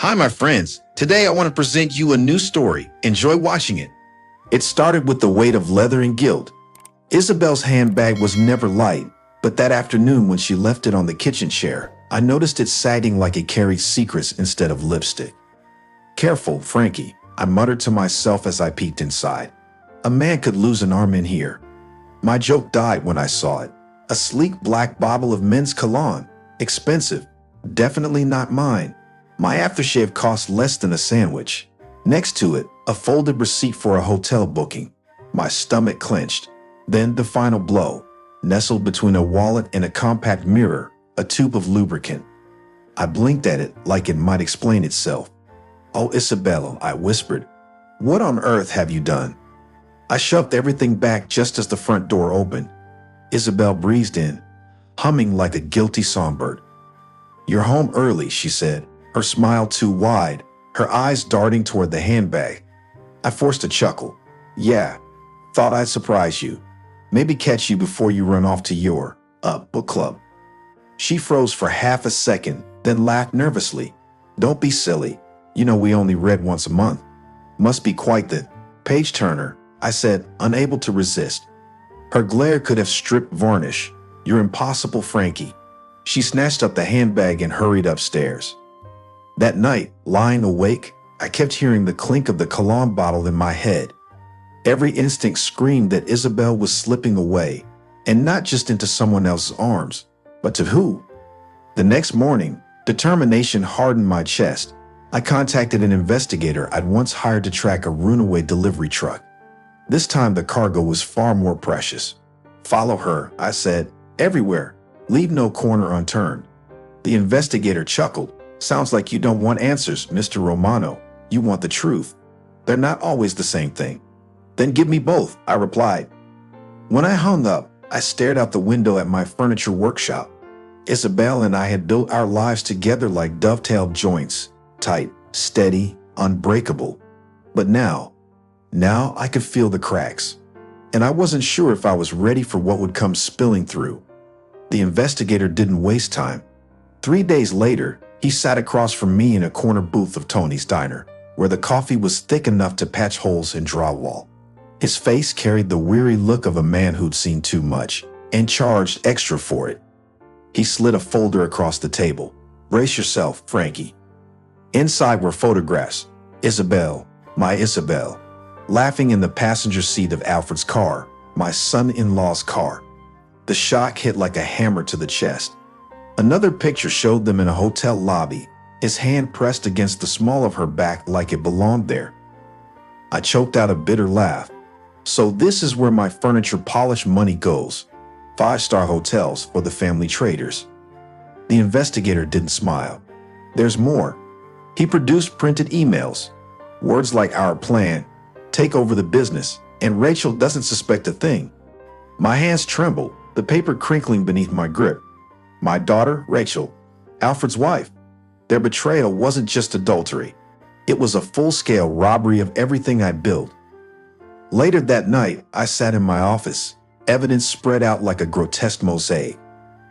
Hi, my friends. Today I want to present you a new story. Enjoy watching it. It started with the weight of leather and guilt. Isabel's handbag was never light, but that afternoon when she left it on the kitchen chair, I noticed it sagging like it carried secrets instead of lipstick. Careful, Frankie, I muttered to myself as I peeked inside. A man could lose an arm in here. My joke died when I saw it. A sleek black bottle of men's cologne. Expensive. Definitely not mine. My aftershave cost less than a sandwich. Next to it, a folded receipt for a hotel booking. My stomach clenched. Then the final blow. Nestled between a wallet and a compact mirror, a tube of lubricant. I blinked at it like it might explain itself. "Oh, Isabella," I whispered. "What on earth have you done?" I shoved everything back just as the front door opened. Isabel breezed in, humming like a guilty songbird. "You're home early," she said, her smile too wide, her eyes darting toward the handbag. I forced a chuckle. "Yeah, thought I'd surprise you. Maybe catch you before you run off to your, book club." She froze for half a second, then laughed nervously. "Don't be silly. You know we only read once a month." "Must be quite the page-turner," I said, unable to resist. Her glare could have stripped varnish. "You're impossible, Frankie." She snatched up the handbag and hurried upstairs. That night, lying awake, I kept hearing the clink of the cologne bottle in my head. Every instinct screamed that Isabel was slipping away, and not just into someone else's arms, but to who? The next morning, determination hardened my chest. I contacted an investigator I'd once hired to track a runaway delivery truck. This time the cargo was far more precious. "Follow her," I said, "everywhere. Leave no corner unturned." The investigator chuckled. "Sounds like you don't want answers, Mr. Romano. You want the truth. They're not always the same thing." "Then give me both," I replied. When I hung up, I stared out the window at my furniture workshop. Isabel and I had built our lives together like dovetailed joints, tight, steady, unbreakable. But now I could feel the cracks. And I wasn't sure if I was ready for what would come spilling through. The investigator didn't waste time. 3 days later, he sat across from me in a corner booth of Tony's Diner, where the coffee was thick enough to patch holes in drywall. His face carried the weary look of a man who'd seen too much and charged extra for it. He slid a folder across the table. "Brace yourself, Frankie." Inside were photographs. Isabel, my Isabel, laughing in the passenger seat of Alfred's car, my son-in-law's car. The shock hit like a hammer to the chest. Another picture showed them in a hotel lobby, his hand pressed against the small of her back like it belonged there. I choked out a bitter laugh. So this is where my furniture polish money goes. 5-star hotels for the family traders. The investigator didn't smile. There's more. He produced printed emails. Words like "our plan," "take over the business," and "Rachel doesn't suspect a thing." My hands trembled, the paper crinkling beneath my grip. My daughter, Rachel, Alfred's wife. Their betrayal wasn't just adultery. It was a full-scale robbery of everything I built. Later that night, I sat in my office, evidence spread out like a grotesque mosaic.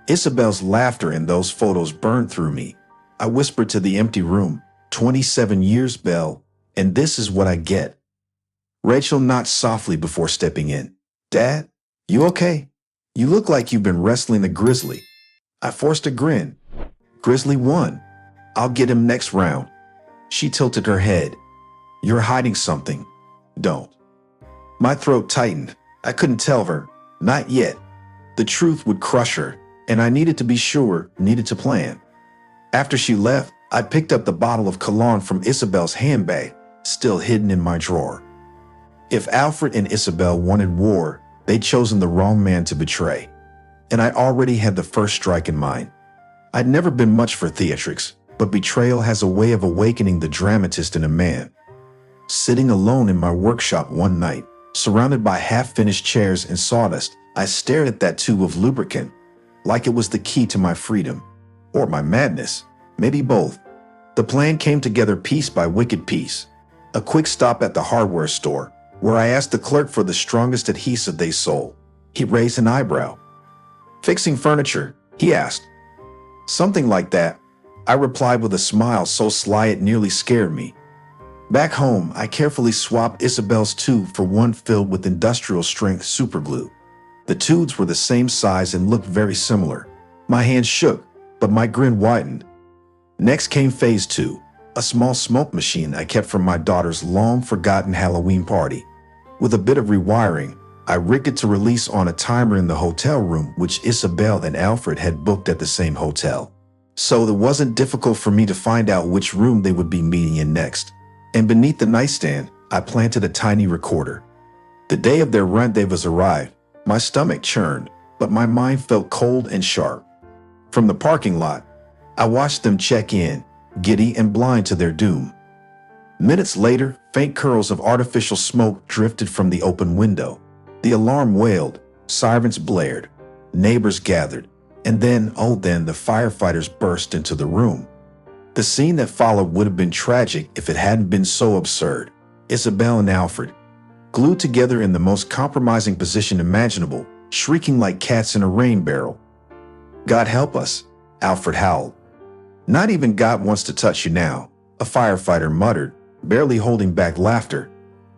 Isabel's laughter in those photos burned through me. I whispered to the empty room, 27 years, Belle, and this is what I get." Rachel knocked softly before stepping in. "Dad, you okay? You look like you've been wrestling a grizzly." I forced a grin. "Grizzly won. I'll get him next round." She tilted her head. "You're hiding something. Don't." My throat tightened. I couldn't tell her. Not yet. The truth would crush her, and I needed to be sure, needed to plan. After she left, I picked up the bottle of cologne from Isabel's handbag, still hidden in my drawer. If Alfred and Isabel wanted war, they'd chosen the wrong man to betray. And I already had the first strike in mind. I'd never been much for theatrics, but betrayal has a way of awakening the dramatist in a man. Sitting alone in my workshop one night, surrounded by half-finished chairs and sawdust, I stared at that tube of lubricant, like it was the key to my freedom. Or my madness. Maybe both. The plan came together piece by wicked piece. A quick stop at the hardware store, where I asked the clerk for the strongest adhesive they sold. He raised an eyebrow. "Fixing furniture?" he asked. "Something like that." I replied with a smile so sly it nearly scared me. Back home, I carefully swapped Isabel's tube for one filled with industrial-strength superglue. The tubes were the same size and looked very similar. My hands shook, but my grin widened. Next came phase 2, a small smoke machine I kept from my daughter's long-forgotten Halloween party. With a bit of rewiring, I rigged it to release on a timer in the hotel room which Isabel and Alfred had booked at the same hotel. So it wasn't difficult for me to find out which room they would be meeting in next. And beneath the nightstand, I planted a tiny recorder. The day of their rendezvous arrived. My stomach churned, but my mind felt cold and sharp. From the parking lot, I watched them check in, giddy and blind to their doom. Minutes later, faint curls of artificial smoke drifted from the open window. The alarm wailed, sirens blared, neighbors gathered, and then the firefighters burst into the room. The scene that followed would have been tragic if it hadn't been so absurd. Isabel and Alfred, glued together in the most compromising position imaginable, shrieking like cats in a rain barrel. "God help us," Alfred howled. "Not even God wants to touch you now," a firefighter muttered, barely holding back laughter.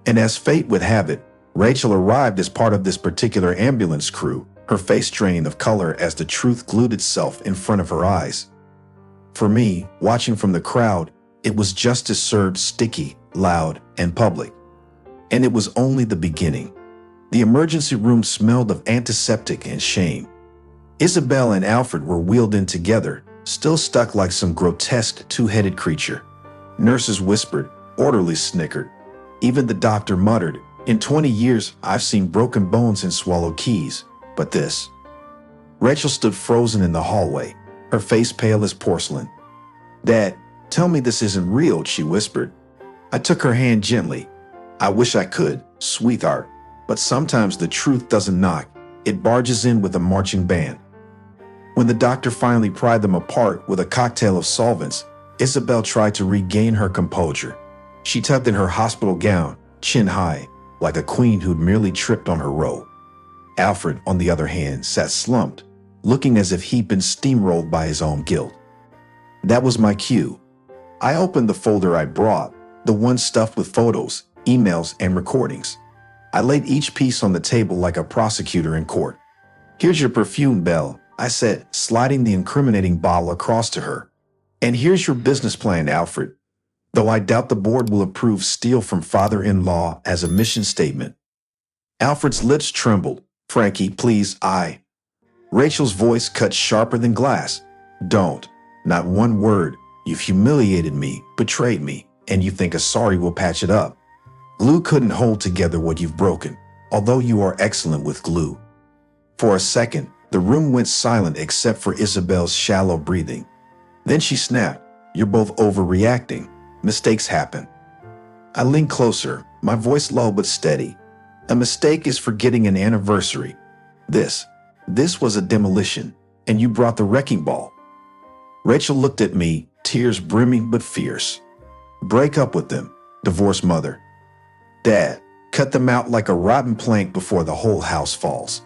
And as fate would have it, Rachel arrived as part of this particular ambulance crew, her face draining of color as the truth glued itself in front of her eyes. For me, watching from the crowd, it was just as served sticky, loud, and public. And it was only the beginning. The emergency room smelled of antiseptic and shame. Isabel and Alfred were wheeled in together, still stuck like some grotesque two-headed creature. Nurses whispered, orderlies snickered. Even the doctor muttered, "In 20 years, I've seen broken bones and swallowed keys, but this." Rachel stood frozen in the hallway, her face pale as porcelain. "Dad, tell me this isn't real," she whispered. I took her hand gently. "I wish I could, sweetheart, but sometimes the truth doesn't knock. It barges in with a marching band." When the doctor finally pried them apart with a cocktail of solvents, Isabel tried to regain her composure. She tucked in her hospital gown, chin high, like a queen who'd merely tripped on her robe. Alfred, on the other hand, sat slumped, looking as if he'd been steamrolled by his own guilt. That was my cue. I opened the folder I brought, the one stuffed with photos, emails, and recordings. I laid each piece on the table like a prosecutor in court. "Here's your perfume, Belle," I said, sliding the incriminating bottle across to her. "And here's your business plan, Alfred. Though I doubt the board will approve steal from father-in-law as a mission statement." Alfred's lips trembled. "Frankie, please, Rachel's voice cut sharper than glass. "Don't. Not one word. You've humiliated me, betrayed me, and you think a sorry will patch it up. Glue couldn't hold together what you've broken, although you are excellent with glue." For a second, the room went silent except for Isabel's shallow breathing. Then she snapped, "You're both overreacting. Mistakes happen." I leaned closer, my voice low but steady. "A mistake is forgetting an anniversary. This was a demolition, and you brought the wrecking ball." Rachel looked at me, tears brimming but fierce. "Break up with them, divorced mother. Dad, cut them out like a rotten plank before the whole house falls."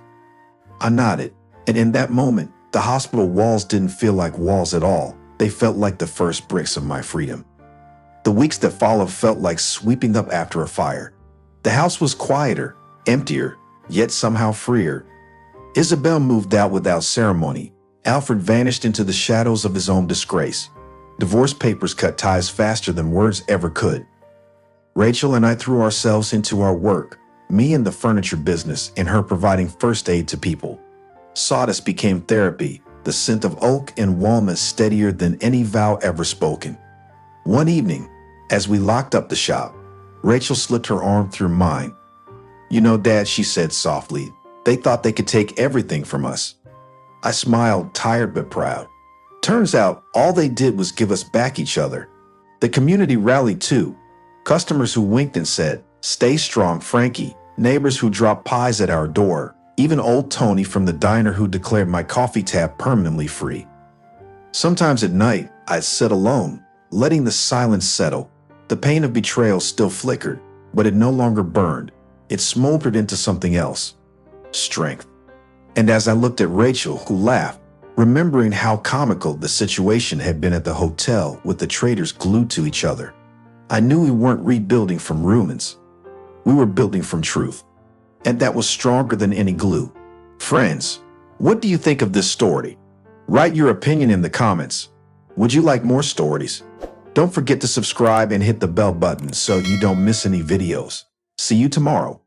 I nodded, and in that moment, the hospital walls didn't feel like walls at all. They felt like the first bricks of my freedom. The weeks that followed felt like sweeping up after a fire. The house was quieter, emptier, yet somehow freer. Isabel moved out without ceremony. Alfred vanished into the shadows of his own disgrace. Divorce papers cut ties faster than words ever could. Rachel and I threw ourselves into our work, me in the furniture business and her providing first aid to people. Sawdust became therapy, the scent of oak and walnut steadier than any vow ever spoken. One evening, as we locked up the shop, Rachel slipped her arm through mine. "You know, Dad," she said softly, "they thought they could take everything from us." I smiled, tired but proud. Turns out, all they did was give us back each other. The community rallied too. Customers who winked and said, "Stay strong, Frankie." Neighbors who dropped pies at our door. Even old Tony from the diner who declared my coffee tap permanently free. Sometimes at night, I'd sit alone, letting the silence settle. The pain of betrayal still flickered, but it no longer burned. It smoldered into something else. Strength. And as I looked at Rachel, who laughed, remembering how comical the situation had been at the hotel with the traitors glued to each other. I knew we weren't rebuilding from ruins. We were building from truth. And that was stronger than any glue. Friends, what do you think of this story? Write your opinion in the comments. Would you like more stories? Don't forget to subscribe and hit the bell button so you don't miss any videos. See you tomorrow.